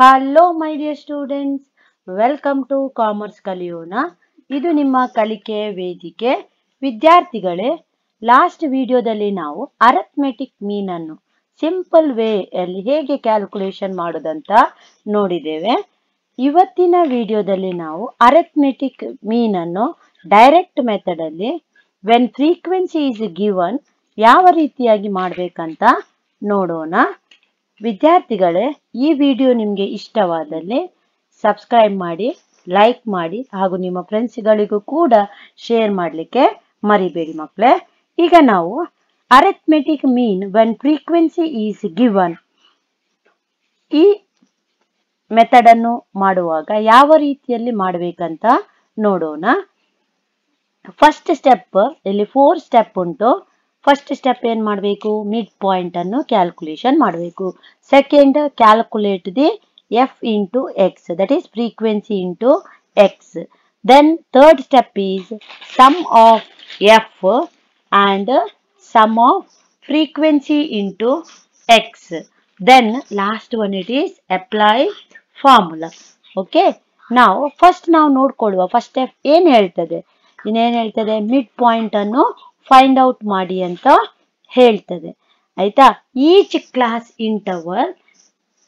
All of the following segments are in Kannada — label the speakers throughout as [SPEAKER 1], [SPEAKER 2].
[SPEAKER 1] Hello my dear students, welcome to commerce ಕಲಿಯೋಣ. ಇದು ನಿಮ್ಮ ಕಲಿಕೆಯ ವೇದಿಕೆ. ವಿದ್ಯಾರ್ಥಿಗಳೇ, ಲಾಸ್ಟ್ ವಿಡಿಯೋದಲ್ಲಿ ನಾವು ಅರಿಥ್ಮೆಟಿಕ್ ಮೀನ್ ಅನ್ನು ಸಿಂಪಲ್ ವೇ ಅಲ್ಲಿ ಹೇಗೆ ಕ್ಯಾಲ್ಕುಲೇಷನ್ ಮಾಡೋದಂತ ನೋಡಿದ್ದೇವೆ. ಇವತ್ತಿನ ವಿಡಿಯೋದಲ್ಲಿ ನಾವು ಅರಿಥ್ಮೆಟಿಕ್ ಮೀನ್ ಅನ್ನು ಡೈರೆಕ್ಟ್ ಮೆಥಡ್ ಅಲ್ಲಿ ವೆನ್ ಫ್ರೀಕ್ವೆನ್ಸಿ ಈಸ್ ಗಿವನ್ ಯಾವ ರೀತಿಯಾಗಿ ಮಾಡಬೇಕಂತ ನೋಡೋಣ. ವಿದ್ಯಾರ್ಥಿಗಳೇ, ಈ ವಿಡಿಯೋ ನಿಮಗೆ ಇಷ್ಟವಾದಲ್ಲಿ ಸಬ್ಸ್ಕ್ರೈಬ್ ಮಾಡಿ, ಲೈಕ್ ಮಾಡಿ ಹಾಗೂ ನಿಮ್ಮ ಫ್ರೆಂಡ್ಸ್ಗಳಿಗೂ ಕೂಡ ಶೇರ್ ಮಾಡಲಿಕ್ಕೆ ಮರಿಬೇಡಿ ಮಕ್ಕಳೇ. ಈಗ ನಾವು arithmetic mean when frequency is given ಈ ಮೆಥಡ್ ಅನ್ನು ಮಾಡುವಾಗ ಯಾವ ರೀತಿಯಲ್ಲಿ ಮಾಡಬೇಕಂತ ನೋಡೋಣ. ಫಸ್ಟ್ ಸ್ಟೆಪ್, ಇಲ್ಲಿ 4 ಸ್ಟೆಪ್ ಉಂಟು. ಫಸ್ಟ್ ಸ್ಟೆಪ್ ಏನ್ ಮಾಡಬೇಕು? ಮಿಡ್ ಪಾಯಿಂಟ್ ಅನ್ನು ಕ್ಯಾಲ್ಕುಲೇಷನ್ ಮಾಡಬೇಕು. Second, calculate the F into X, that is frequency into X. Then third step is sum of F and sum of frequency into X. Then last one it is apply formula. Okay, ನಾವು ಫಸ್ಟ್ ನೋಡ್ಕೊಳ್ಳುವ ಫಸ್ಟ್ ಸ್ಟೆಪ್ ಏನ್ ಹೇಳ್ತದೆ. ಇನ್ನೇನ್ ಹೇಳ್ತದೆ? ಮಿಡ್ ಪಾಯಿಂಟ್ ಅನ್ನು ಫೈಂಡ್ ಔಟ್ ಮಾಡಿ ಅಂತ ಹೇಳ್ತದೆ. ಆಯ್ತಾ? ಈಚ್ ಕ್ಲಾಸ್ ಇಂಟರ್ವಲ್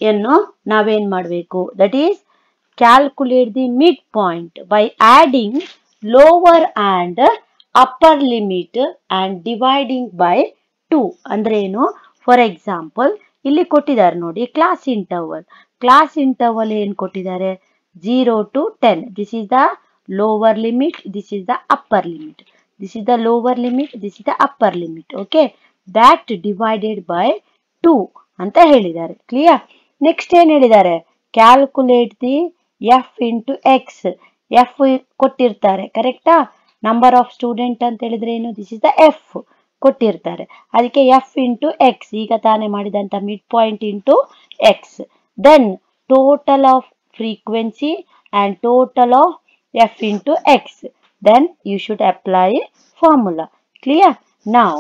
[SPEAKER 1] ಅನ್ನು ನಾವೇನ್ ಮಾಡಬೇಕು? That is calculate the mid point by adding lower and upper limit and dividing by 2. ಅಂದ್ರೆ ಏನು? ಫಾರ್ ಎಕ್ಸಾಂಪಲ್, ಇಲ್ಲಿ ಕೊಟ್ಟಿದ್ದಾರೆ ನೋಡಿ ಕ್ಲಾಸ್ ಇಂಟರ್ವಲ್. ಕ್ಲಾಸ್ ಇಂಟರ್ವಲ್ ಏನ್ ಕೊಟ್ಟಿದ್ದಾರೆ? 0 to 10. This is the lower limit, this is the upper limit. This is the lower limit, this is the upper limit. Okay, that divided by 2 ಅಂತ ಹೇಳಿದ್ದಾರೆ. ಕ್ಲಿಯರ್? ನೆಕ್ಸ್ಟ್ ಏನ್ ಹೇಳಿದ್ದಾರೆ? Calculate the F into X. F ಕೊಟ್ಟಿರ್ತಾರೆ, ಕರೆಕ್ಟಾ? ನಂಬರ್ ಆಫ್ ಸ್ಟೂಡೆಂಟ್ ಅಂತ ಹೇಳಿದ್ರೆ ಏನು? ದಿಸ್ ಇಸ್ ದ ಎಫ್ ಕೊಟ್ಟಿರ್ತಾರೆ. ಅದಕ್ಕೆ ಎಫ್ ಇಂಟು ಎಕ್ಸ್, ಈಗ ತಾನೇ ಮಾಡಿದಂತ mid point into X. Then total of frequency and total of f into x. Then you should apply formula. Clear? Now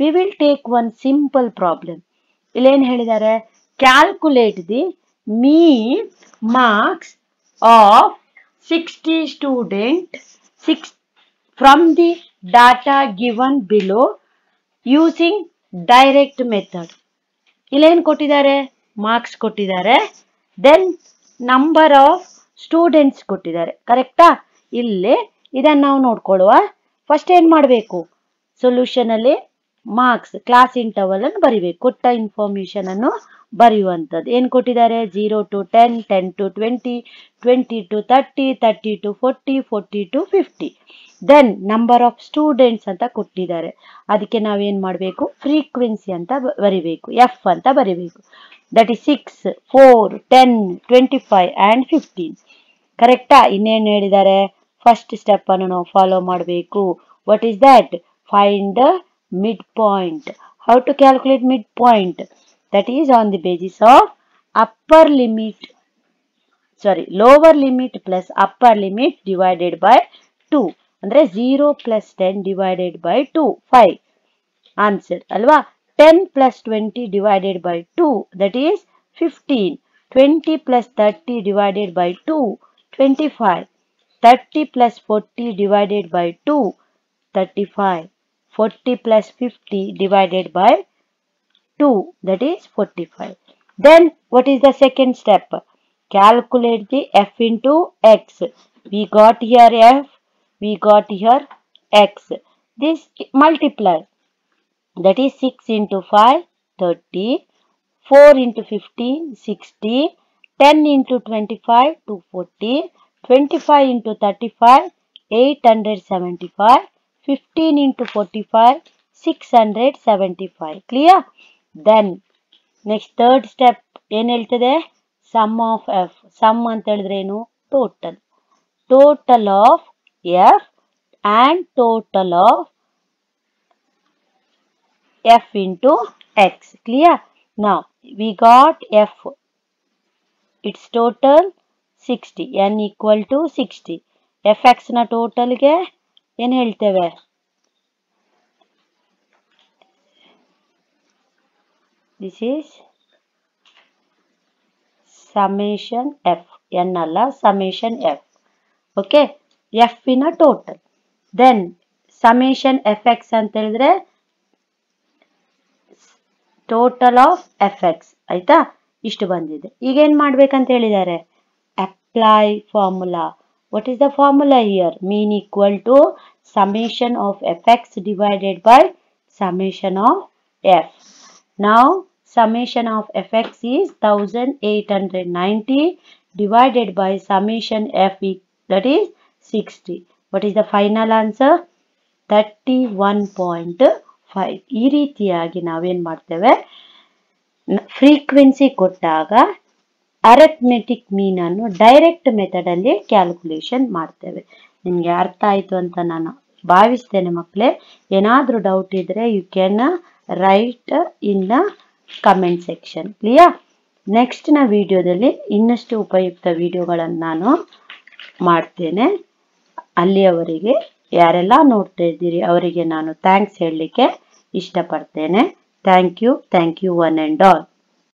[SPEAKER 1] we will take one simple problem. Illen helidare, calculate the mean marks of 60 students from the data given below using direct method. Illen kottidare, marks kottidare, then number of students ಕೊಟ್ಟಿದ್ದಾರೆ, ಕರೆಕ್ಟಾ? ಇಲ್ಲಿ ಇದನ್ನು ನಾವು ನೋಡ್ಕೊಳ್ಳುವ. ಫಸ್ಟ್ ಏನ್ ಮಾಡಬೇಕು? ಸೊಲ್ಯೂಷನ್ ಅಲ್ಲಿ ಮಾರ್ಕ್ಸ್ ಕ್ಲಾಸ್ ಇಂಟರ್ವಲ್ ಅನ್ನು ಬರಿಬೇಕು. ಕೊಟ್ಟ ಇನ್ಫಾರ್ಮೇಶನ್ ಅನ್ನು ಬರೆಯುವಂಥದ್ದು. ಏನ್ ಕೊಟ್ಟಿದ್ದಾರೆ? 0 to 10, 10 to 20, 20 to 30, 30 to 40, 40 to 50. Then number of students ಅಂತ ಕೊಟ್ಟಿದ್ದಾರೆ. ಅದಕ್ಕೆ ನಾವೇನ್ ಮಾಡಬೇಕು? ಫ್ರೀಕ್ವೆನ್ಸಿ ಅಂತ ಬರಿಬೇಕು, ಎಫ್ ಅಂತ ಬರಿಬೇಕು. That is 6, 4, 10, 25 and 15. ಕರೆಕ್ಟಾ? ಇನ್ನೇನು ಹೇಳಿದ್ದಾರೆ? ಫಸ್ಟ್ ಸ್ಟೆಪ್ ಅನ್ನು ನಾವು ಫಾಲೋ ಮಾಡಬೇಕು. What is that? Find mid point. How to calculate mid point? That is on the basis of upper limit, lower limit plus upper limit divided by 2. ಅಂದ್ರೆ 0 plus 10 divided by 2, 5. ಆನ್ಸರ್ ಅಲ್ವಾ? 10 plus 20 divided by 2, that is 15. 20 plus 30 divided by 2, 25. 30 plus 40 divided by 2, 35. 40 plus 50 divided by 2, that is 45. Then what is the second step? Calculate the f into x. We got here f, we got here x. This multiply. That is 6 into 5, 30. 4 into 15, 60. 10 into 25, 240. 25 into 35, 875. 15 into 45, 675. Clear? Then next third step ಏನ್ ಹೇಳ್ತದೆ? Some of F. ಸಮ್ ಅಂತ ಹೇಳಿದ್ರೆ ಏನು? Total. Total of f and total of f into x. Clear? Now we got f, its total 60, n equal to 60. fx ನ total ಗೆ ಏನ್ ಹೇಳ್ತೇವೆ? This is summation f, n ಅಲ್ಲ summation f. ಓಕೆ, f ಇನ ಟೋಟಲ್. ದೆನ್ summation fx ಅಂತ ಹೇಳಿದ್ರೆ ಟೋಟಲ್ ಆಫ್ fx. ಆಯ್ತಾ, ಇಷ್ಟು ಬಂದಿದೆ. ಈಗ ಏನ್ ಮಾಡ್ಬೇಕಂತ ಹೇಳಿದ್ದಾರೆ? Apply formula. What is the formula here? Mean equal to summation of fx divided by summation of f. Now summation of fx is 1890 divided by summation f, that is 60. What is the final answer? 31.5. ಈ ರೀತಿಯಾಗಿ ನಾವೇನ್ ಮಾಡ್ತೇವೆ, ಫ್ರೀಕ್ವೆನ್ಸಿ ಕೊಟ್ಟಾಗ ಅರಿಥ್ಮೆಟಿಕ್ ಮೀನ್ ಅನ್ನು ಡೈರೆಕ್ಟ್ ಮೆಥಡ್ ಅಲ್ಲಿ ಕ್ಯಾಲ್ಕುಲೇಷನ್ ಮಾಡ್ತೇವೆ. ನಿಮ್ಗೆ ಅರ್ಥ ಆಯ್ತು ಅಂತ ನಾನು ಭಾವಿಸ್ತೇನೆ ಮಕ್ಕಳೇ. ಏನಾದ್ರೂ ಡೌಟ್ ಇದ್ರೆ you can write in the comment section. Clear? Next ನ ವಿಡಿಯೋದಲ್ಲಿ ಇನ್ನಷ್ಟು ಉಪಯುಕ್ತ ವಿಡಿಯೋಗಳನ್ನು ನಾನು ಮಾಡ್ತೇನೆ. ಅಲ್ಲಿಯವರೆಗೆ ಯಾರೆಲ್ಲ ನೋಡ್ತಾ ಇದ್ದೀರಿ ಅವರಿಗೆ ನಾನು ಥ್ಯಾಂಕ್ಸ್ ಹೇಳಲಿಕ್ಕೆ ಇಷ್ಟಪಡ್ತೇನೆ. Thank you one and all.